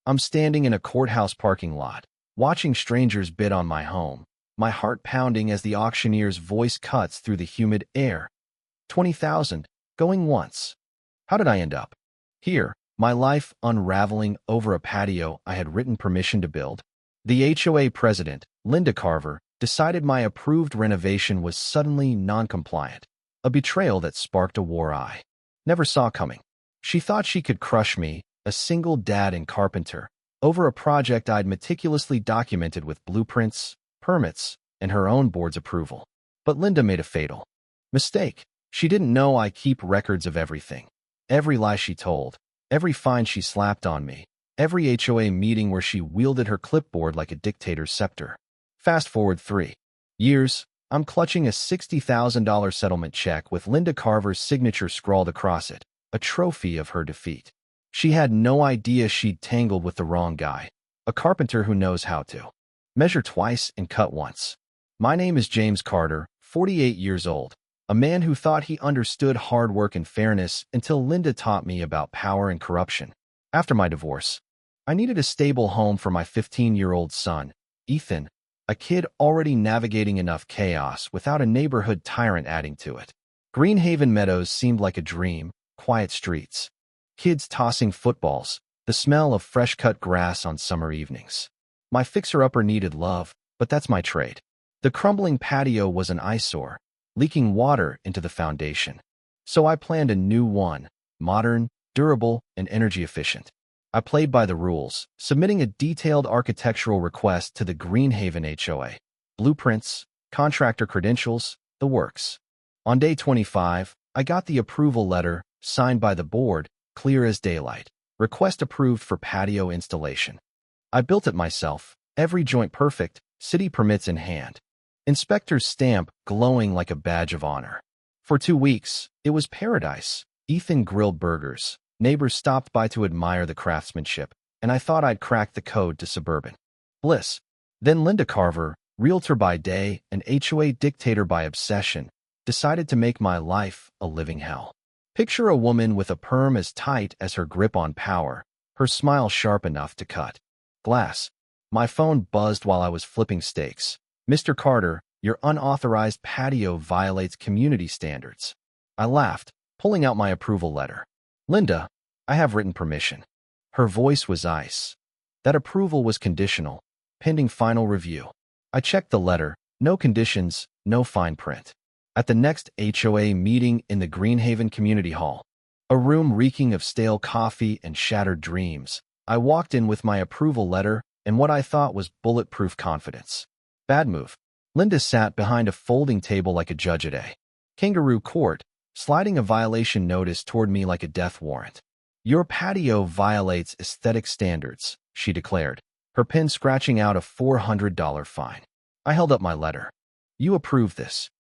I'm standing in a courthouse parking lot, watching strangers bid on my home, my heart pounding as the auctioneer's voice cuts through the humid air. 20,000, going once. How did I end up here? My life unraveling over a patio I had written permission to build. The HOA president, Linda Carver, decided my approved renovation was suddenly non-compliant, a betrayal that sparked a war I never saw coming. She thought she could crush me, a single dad and carpenter, over a project I'd meticulously documented with blueprints, permits, and her own board's approval. But Linda made a fatal mistake. She didn't know I keep records of everything. Every lie she told, every fine she slapped on me, every HOA meeting where she wielded her clipboard like a dictator's scepter. Fast forward 3 years, I'm clutching a $60,000 settlement check with Linda Carver's signature scrawled across it, a trophy of her defeat. She had no idea she'd tangled with the wrong guy, a carpenter who knows how to measure twice and cut once. My name is James Carter, 48 years old, a man who thought he understood hard work and fairness until Linda taught me about power and corruption. After my divorce, I needed a stable home for my 15-year-old son, Ethan, a kid already navigating enough chaos without a neighborhood tyrant adding to it. Greenhaven Meadows seemed like a dream, quiet streets, kids tossing footballs, the smell of fresh-cut grass on summer evenings. My fixer-upper needed love, but that's my trade. The crumbling patio was an eyesore, leaking water into the foundation. So I planned a new one, modern, durable, and energy efficient. I played by the rules, submitting a detailed architectural request to the Greenhaven HOA. Blueprints, contractor credentials, the works. On day 25, I got the approval letter, signed by the board, clear as daylight. Request approved for patio installation. I built it myself, every joint perfect, city permits in hand. Inspector's stamp glowing like a badge of honor. For 2 weeks, it was paradise. Ethan grilled burgers. Neighbors stopped by to admire the craftsmanship, and I thought I'd cracked the code to suburban bliss. Then Linda Carver, realtor by day and HOA dictator by obsession, decided to make my life a living hell. Picture a woman with a perm as tight as her grip on power, her smile sharp enough to cut glass. My phone buzzed while I was flipping steaks. Mr. Carter, your unauthorized patio violates community standards. I laughed, pulling out my approval letter. Linda, I have written permission. Her voice was ice. That approval was conditional, pending final review. I checked the letter, no conditions, no fine print. At the next HOA meeting in the Greenhaven Community Hall, a room reeking of stale coffee and shattered dreams, I walked in with my approval letter and what I thought was bulletproof confidence. Bad move. Linda sat behind a folding table like a judge at a kangaroo court, sliding a violation notice toward me like a death warrant. Your patio violates aesthetic standards, she declared, her pen scratching out a $400 fine. I held up my letter. You approve this.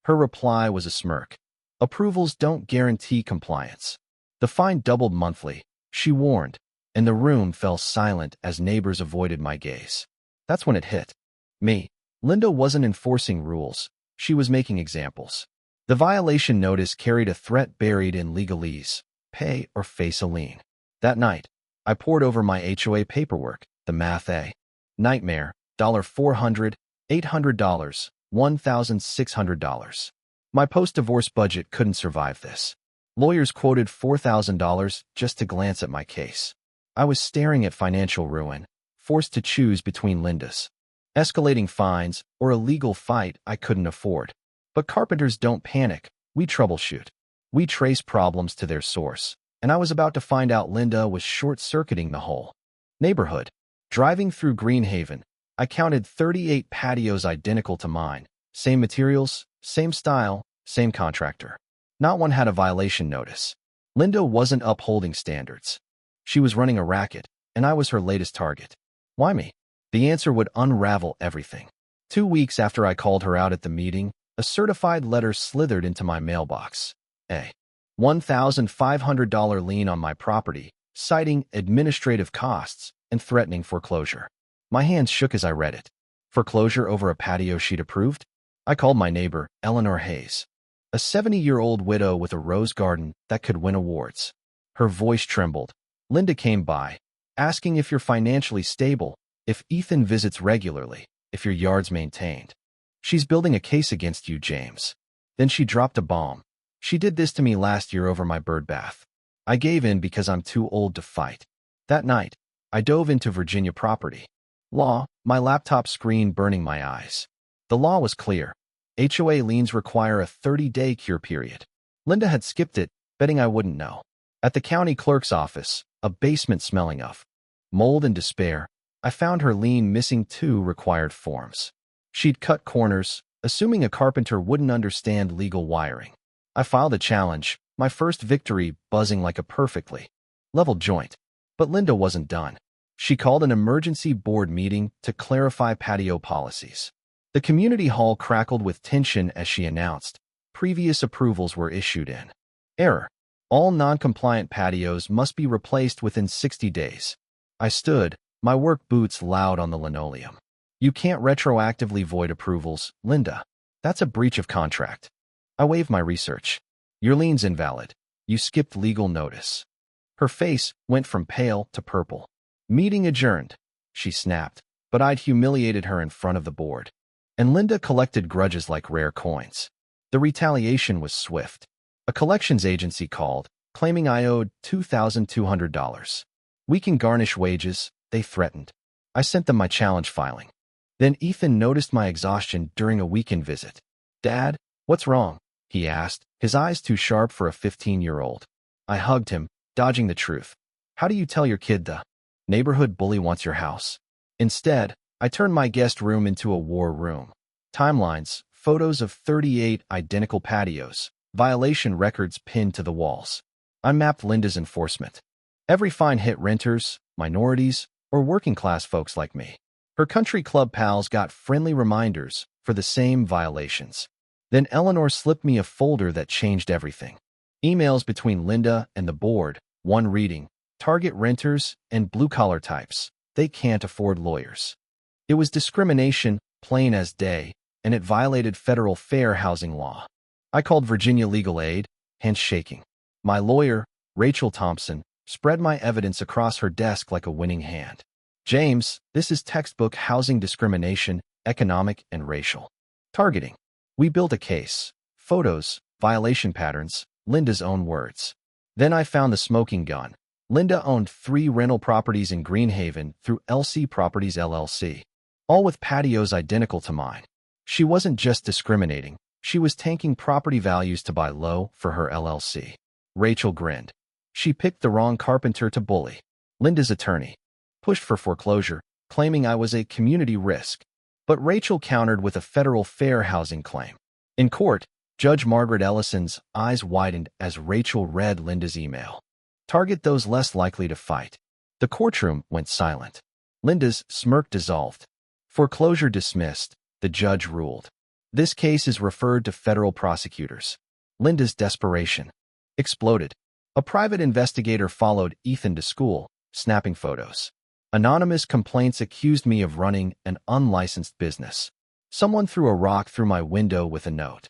Her reply was a smirk. Approvals don't guarantee compliance. The fine doubled monthly, she warned, and the room fell silent as neighbors avoided my gaze. That's when it hit me. Linda wasn't enforcing rules. She was making examples. The violation notice carried a threat buried in legalese: pay or face a lien. That night, I pored over my HOA paperwork, the math a nightmare, $400, $800, $1,600. My post-divorce budget couldn't survive this. Lawyers quoted $4,000 just to glance at my case. I was staring at financial ruin, forced to choose between Linda's escalating fines or a legal fight I couldn't afford. But carpenters don't panic. We troubleshoot. We trace problems to their source. And I was about to find out Linda was short-circuiting the whole neighborhood. Driving through Greenhaven, I counted 38 patios identical to mine. Same materials, same style, same contractor. Not one had a violation notice. Linda wasn't upholding standards. She was running a racket, and I was her latest target. Why me? The answer would unravel everything. 2 weeks after I called her out at the meeting, a certified letter slithered into my mailbox. A $1,500 lien on my property, citing administrative costs and threatening foreclosure. My hands shook as I read it. Foreclosure over a patio she'd approved? I called my neighbor, Eleanor Hayes, a 70-year-old widow with a rose garden that could win awards. Her voice trembled. Linda came by, asking if you're financially stable, if Ethan visits regularly, if your yard's maintained. She's building a case against you, James. Then she dropped a bomb. She did this to me last year over my bird bath. I gave in because I'm too old to fight. That night, I dove into Virginia property law, my laptop screen burning my eyes. The law was clear. HOA liens require a 30-day cure period. Linda had skipped it, betting I wouldn't know. At the county clerk's office, a basement smelling of mold and despair, I found her lien missing 2 required forms. She'd cut corners, assuming a carpenter wouldn't understand legal wiring. I filed a challenge, my first victory buzzing like a perfectly leveled joint. But Linda wasn't done. She called an emergency board meeting to clarify patio policies. The community hall crackled with tension as she announced, previous approvals were issued in error. All non-compliant patios must be replaced within 60 days. I stood, my work boots loud on the linoleum. You can't retroactively void approvals, Linda. That's a breach of contract. I waved my research. Your lien's invalid. You skipped legal notice. Her face went from pale to purple. Meeting adjourned, she snapped, but I'd humiliated her in front of the board. And Linda collected grudges like rare coins. The retaliation was swift. A collections agency called, claiming I owed $2,200. We can garnish wages, they threatened. I sent them my challenge filing. Then Ethan noticed my exhaustion during a weekend visit. Dad, what's wrong? He asked, his eyes too sharp for a 15-year-old. I hugged him, dodging the truth. How do you tell your kid the neighborhood bully wants your house? Instead, I turned my guest room into a war room. Timelines, photos of 38 identical patios, violation records pinned to the walls. I mapped Linda's enforcement. Every fine hit renters, minorities, or working-class folks like me. Her country club pals got friendly reminders for the same violations. Then Eleanor slipped me a folder that changed everything. Emails between Linda and the board, one reading, target renters and blue-collar types. They can't afford lawyers. It was discrimination, plain as day, and it violated federal fair housing law. I called Virginia Legal Aid, hands shaking. My lawyer, Rachel Thompson, spread my evidence across her desk like a winning hand. James, this is textbook housing discrimination, economic and racial targeting. We built a case. Photos, violation patterns, Linda's own words. Then I found the smoking gun. Linda owned 3 rental properties in Greenhaven through LC Properties LLC, all with patios identical to mine. She wasn't just discriminating, she was tanking property values to buy low for her LLC. Rachel grinned. She picked the wrong carpenter to bully. Linda's attorney pushed for foreclosure, claiming I was a community risk. But Rachel countered with a federal fair housing claim. In court, Judge Margaret Ellison's eyes widened as Rachel read Linda's email. Target those less likely to fight. The courtroom went silent. Linda's smirk dissolved. Foreclosure dismissed, the judge ruled. This case is referred to federal prosecutors. Linda's desperation exploded. A private investigator followed Ethan to school, snapping photos. Anonymous complaints accused me of running an unlicensed business. Someone threw a rock through my window with a note.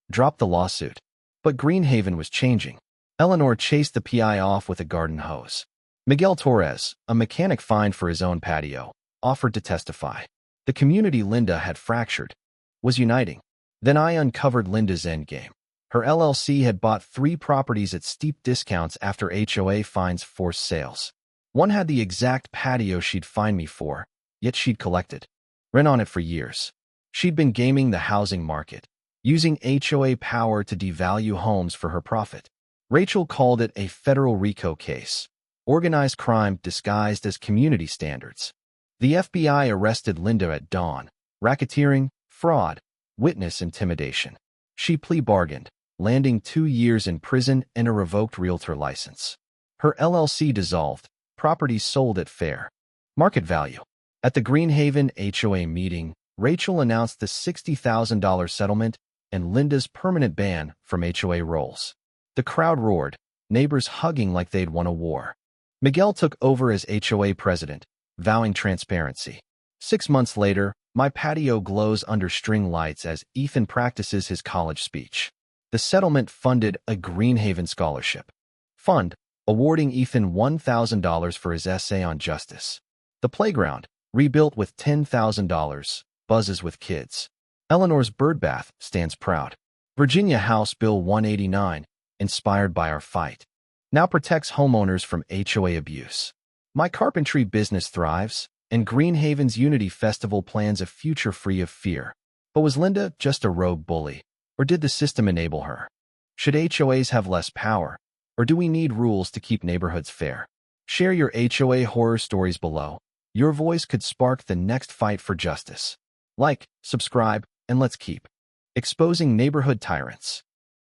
Drop the lawsuit. But Greenhaven was changing. Eleanor chased the PI off with a garden hose. Miguel Torres, a mechanic fined for his own patio, offered to testify. The community Linda had fractured was uniting. Then I uncovered Linda's endgame. Her LLC had bought 3 properties at steep discounts after HOA fines forced sales. One had the exact patio she'd fined me for, yet she'd collected rent on it for years. She'd been gaming the housing market, using HOA power to devalue homes for her profit. Rachel called it a federal RICO case, organized crime disguised as community standards. The FBI arrested Linda at dawn, racketeering, fraud, witness intimidation. She plea bargained, landing 2 years in prison and a revoked realtor license. Her LLC dissolved, properties sold at fair market value. At the Greenhaven HOA meeting, Rachel announced the $60,000 settlement and Linda's permanent ban from HOA rolls. The crowd roared, neighbors hugging like they'd won a war. Miguel took over as HOA president, vowing transparency. 6 months later, my patio glows under string lights as Ethan practices his college speech. The settlement funded a Greenhaven scholarship fund, awarding Ethan $1,000 for his essay on justice. The playground, rebuilt with $10,000, buzzes with kids. Eleanor's birdbath stands proud. Virginia House Bill 189, inspired by our fight, now protects homeowners from HOA abuse. My carpentry business thrives, and Greenhaven's Unity Festival plans a future free of fear. But was Linda just a rogue bully, or did the system enable her? Should HOAs have less power, or do we need rules to keep neighborhoods fair? Share your HOA horror stories below. Your voice could spark the next fight for justice. Like, subscribe, and let's keep exposing neighborhood tyrants.